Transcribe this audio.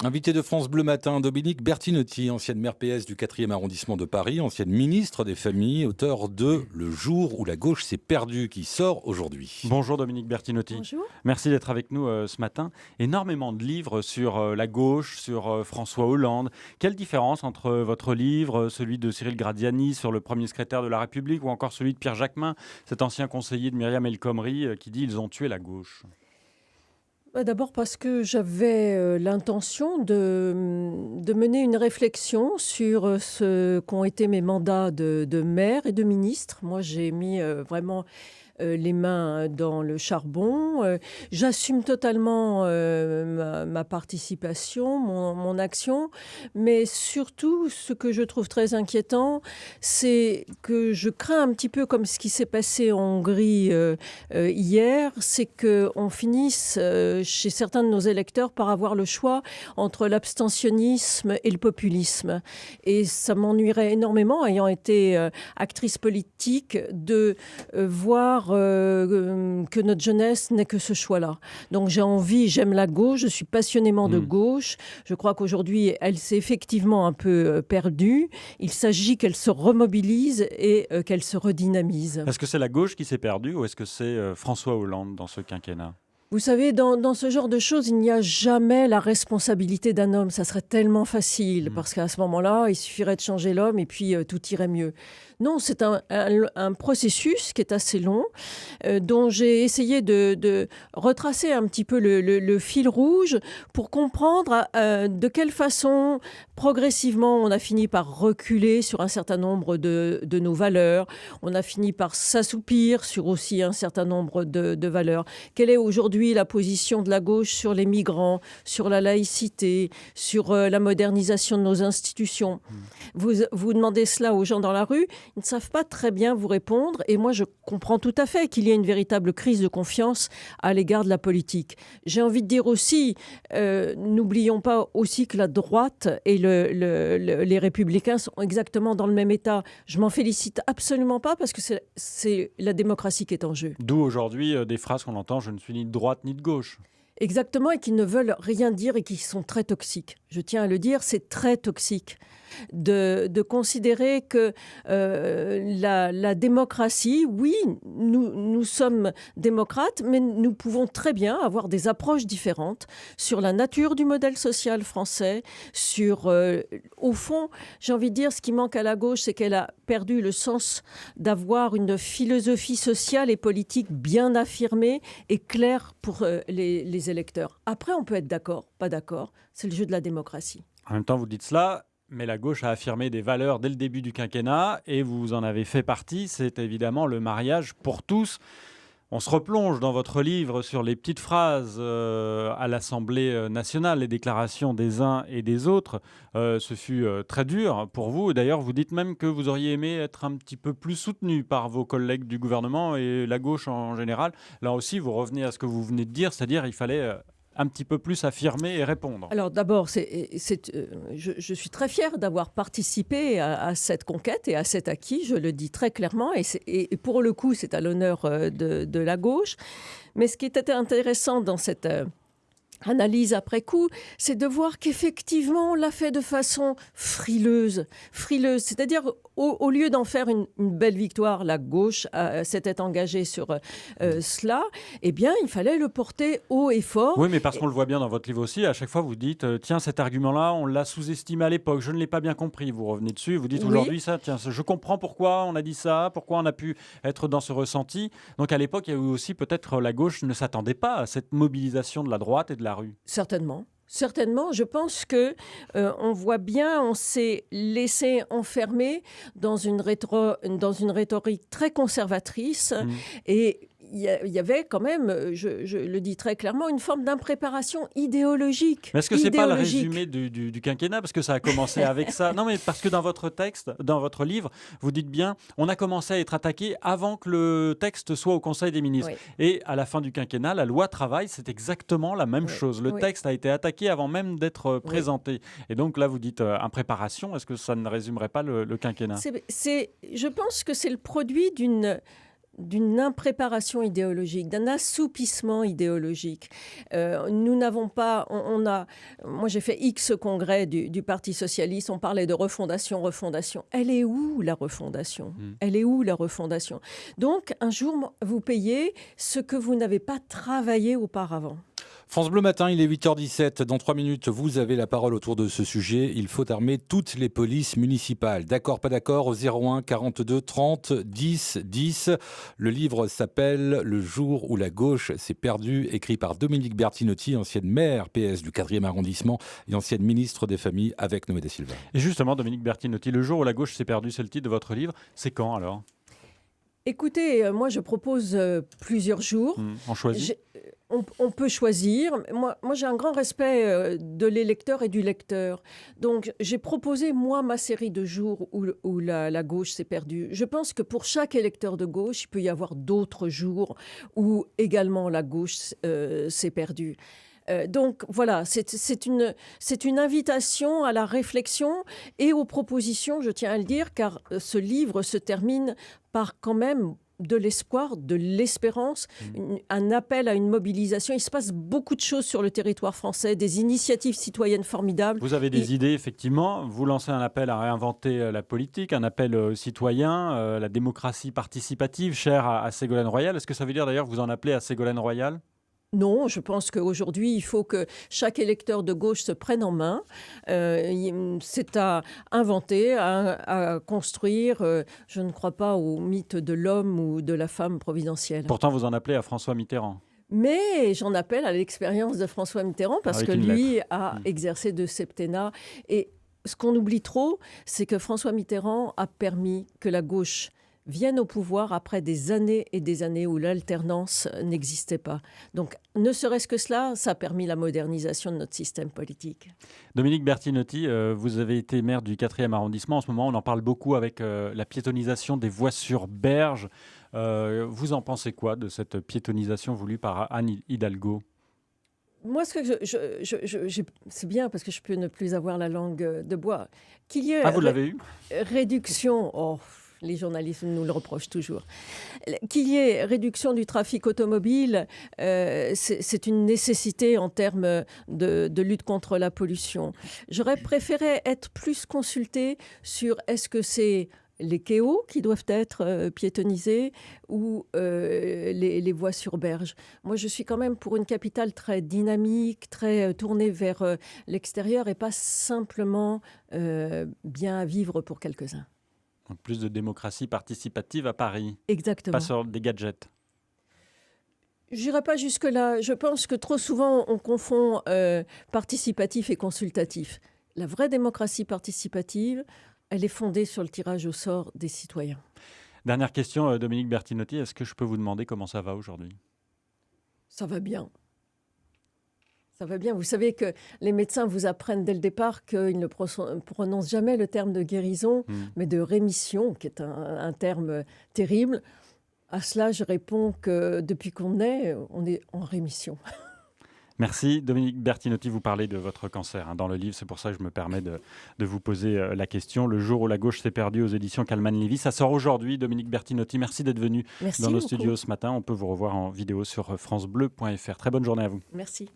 Invité de France Bleu Matin, Dominique Bertinotti, ancienne maire PS du 4e arrondissement de Paris, ancienne ministre des Familles, auteur de Le jour où la gauche s'est perdue, qui sort aujourd'hui. Bonjour Dominique Bertinotti. Bonjour. Merci d'être avec nous ce matin. Énormément de livres sur la gauche, sur François Hollande. Quelle différence entre votre livre, celui de Cyril Gradiani sur le premier secrétaire de la République ou encore celui de Pierre Jacquemin, cet ancien conseiller de Myriam El Khomri qui dit « Ils ont tué la gauche ». D'abord parce que j'avais l'intention de mener une réflexion sur ce qu'ont été mes mandats de maire et de ministre. Moi, j'ai mis vraiment les mains dans le charbon. J'assume totalement ma participation, mon action, mais surtout, ce que je trouve très inquiétant, c'est que je crains un petit peu comme ce qui s'est passé en Hongrie hier, c'est qu'on finisse chez certains de nos électeurs par avoir le choix entre l'abstentionnisme et le populisme. Et ça m'ennuierait énormément, ayant été actrice politique, de voir que notre jeunesse n'est que ce choix-là. Donc j'aime la gauche, je suis passionnément de gauche. Je crois qu'aujourd'hui, elle s'est effectivement un peu perdue. Il s'agit qu'elle se remobilise et qu'elle se redynamise. Est-ce que c'est la gauche qui s'est perdue ou est-ce que c'est François Hollande dans ce quinquennat ? Vous savez, dans ce genre de choses, il n'y a jamais la responsabilité d'un homme. Ça serait tellement facile, parce qu'à ce moment-là, il suffirait de changer l'homme et puis tout irait mieux. Non, c'est un processus qui est assez long, dont j'ai essayé de retracer un petit peu le fil rouge pour comprendre de quelle façon, progressivement, on a fini par reculer sur un certain nombre de nos valeurs. On a fini par s'assoupir sur aussi un certain nombre de valeurs. Quelle est aujourd'hui la position de la gauche sur les migrants, sur la laïcité, sur la modernisation de nos institutions ? Vous demandez cela aux gens dans la rue, ils ne savent pas très bien vous répondre. Et moi, je comprends tout à fait qu'il y ait une véritable crise de confiance à l'égard de la politique. J'ai envie de dire aussi, n'oublions pas aussi que la droite et les Républicains sont exactement dans le même état. Je m'en félicite absolument pas parce que c'est la démocratie qui est en jeu. D'où aujourd'hui des phrases qu'on entend « Je ne suis ni de droite ni de gauche ». Exactement, et qui ne veulent rien dire et qui sont très toxiques. Je tiens à le dire, c'est très toxique de considérer que la démocratie, oui, nous sommes démocrates, mais nous pouvons très bien avoir des approches différentes sur la nature du modèle social français, sur, au fond, j'ai envie de dire, ce qui manque à la gauche, c'est qu'elle a perdu le sens d'avoir une philosophie sociale et politique bien affirmée et claire pour les électeurs. Après, on peut être d'accord, pas d'accord, c'est le jeu de la démocratie. En même temps, vous dites cela, mais la gauche a affirmé des valeurs dès le début du quinquennat et vous en avez fait partie. C'est évidemment le mariage pour tous. On se replonge dans votre livre sur les petites phrases à l'Assemblée nationale, les déclarations des uns et des autres. Ce fut très dur pour vous. D'ailleurs, vous dites même que vous auriez aimé être un petit peu plus soutenu par vos collègues du gouvernement et la gauche en général. Là aussi, vous revenez à ce que vous venez de dire, c'est-à-dire qu'il fallait un petit peu plus affirmer et répondre. Alors d'abord, je suis très fière d'avoir participé à cette conquête et à cet acquis, je le dis très clairement, et pour le coup, c'est à l'honneur de la gauche. Mais ce qui était intéressant dans cette analyse après coup, c'est de voir qu'effectivement, on l'a fait de façon frileuse. C'est-à-dire, au lieu d'en faire une belle victoire, la gauche s'était engagée sur cela, eh bien, il fallait le porter haut et fort. Oui, mais parce qu'on le voit bien dans votre livre aussi, à chaque fois, vous dites, tiens, cet argument-là, on l'a sous-estimé à l'époque, je ne l'ai pas bien compris. Vous revenez dessus, vous dites aujourd'hui, ça, tiens, je comprends pourquoi on a dit ça, pourquoi on a pu être dans ce ressenti. Donc, à l'époque, il y a eu aussi peut-être la gauche ne s'attendait pas à cette mobilisation de la droite et de la rue. Certainement. Certainement, je pense que on voit bien, on s'est laissé enfermer dans une rhétorique très conservatrice et il y avait quand même, je le dis très clairement, une forme d'impréparation idéologique. Mais est-ce que ce n'est pas le résumé du quinquennat ? Parce que ça a commencé avec ça. Non, mais parce que dans votre texte, dans votre livre, vous dites bien, on a commencé à être attaqué avant que le texte soit au Conseil des ministres. Oui. Et à la fin du quinquennat, la loi travail, c'est exactement la même chose. Le texte a été attaqué avant même d'être présenté. Et donc là, vous dites impréparation. Est-ce que ça ne résumerait pas le quinquennat ? Je pense que c'est le produit d'une d'une impréparation idéologique, d'un assoupissement idéologique. Nous n'avons pas... moi, j'ai fait X congrès du Parti socialiste, on parlait de refondation. Elle est où la refondation ? Elle est où la refondation ? Donc, un jour, vous payez ce que vous n'avez pas travaillé auparavant. France Bleu Matin, il est 8h17. Dans 3 minutes, vous avez la parole autour de ce sujet. Il faut armer toutes les polices municipales. D'accord, pas d'accord, au 01 42 30 10 10. Le livre s'appelle « Le jour où la gauche s'est perdue », écrit par Dominique Bertinotti, ancienne maire PS du 4e arrondissement et ancienne ministre des Familles avec Noé da Silva. Et justement, Dominique Bertinotti, « Le jour où la gauche s'est perdue », c'est le titre de votre livre. C'est quand alors ? Écoutez, moi je propose plusieurs jours. On choisit ? On peut choisir. Moi j'ai un grand respect de l'électeur et du lecteur. Donc j'ai proposé, moi, ma série de jours où la gauche s'est perdue. Je pense que pour chaque électeur de gauche, il peut y avoir d'autres jours où également la gauche s'est perdue. Donc voilà, c'est une invitation à la réflexion et aux propositions, je tiens à le dire, car ce livre se termine par quand même de l'espoir, de l'espérance, un appel à une mobilisation. Il se passe beaucoup de choses sur le territoire français, des initiatives citoyennes formidables. Vous avez des idées, effectivement. Vous lancez un appel à réinventer la politique, un appel citoyen, la démocratie participative, chère à Ségolène Royal. Est-ce que ça veut dire d'ailleurs que vous en appelez à Ségolène Royal ? Non, je pense qu'aujourd'hui, il faut que chaque électeur de gauche se prenne en main. C'est à inventer, à construire. Je ne crois pas au mythe de l'homme ou de la femme providentielle. Pourtant, vous en appelez à François Mitterrand. Mais j'en appelle à l'expérience de François Mitterrand parce que lui a exercé 2 septennats. Et ce qu'on oublie trop, c'est que François Mitterrand a permis que la gauche viennent au pouvoir après des années et des années où l'alternance n'existait pas. Donc, ne serait-ce que cela, ça a permis la modernisation de notre système politique. Dominique Bertinotti, vous avez été maire du 4e arrondissement. En ce moment, on en parle beaucoup avec la piétonisation des voies sur berge. Vous en pensez quoi de cette piétonisation voulue par Anne Hidalgo ? Moi, c'est bien parce que je peux ne plus avoir la langue de bois. Qu'il y ait vous l'avez eu ? Réduction... les journalistes nous le reprochent toujours. Qu'il y ait réduction du trafic automobile, c'est une nécessité en termes de lutte contre la pollution. J'aurais préféré être plus consultée sur est-ce que c'est les quais qui doivent être piétonnisés ou les voies sur berge. Moi, je suis quand même pour une capitale très dynamique, très tournée vers l'extérieur et pas simplement bien à vivre pour quelques-uns. Donc plus de démocratie participative à Paris. Exactement. Pas sur des gadgets. Je n'irai pas jusque-là. Je pense que trop souvent, on confond participatif et consultatif. La vraie démocratie participative, elle est fondée sur le tirage au sort des citoyens. Dernière question, Dominique Bertinotti. Est-ce que je peux vous demander comment ça va aujourd'hui ? Ça va bien. Ça va bien. Vous savez que les médecins vous apprennent dès le départ qu'ils ne prononcent jamais le terme de guérison, mais de rémission, qui est un terme terrible. À cela, je réponds que depuis qu'on est, on est en rémission. Merci. Dominique Bertinotti, vous parlez de votre cancer dans le livre. C'est pour ça que je me permets de vous poser la question. Le jour où la gauche s'est perdue aux éditions Calman Lévy. Ça sort aujourd'hui. Dominique Bertinotti, merci d'être venu dans nos studios ce matin. On peut vous revoir en vidéo sur francebleu.fr. Très bonne journée à vous. Merci.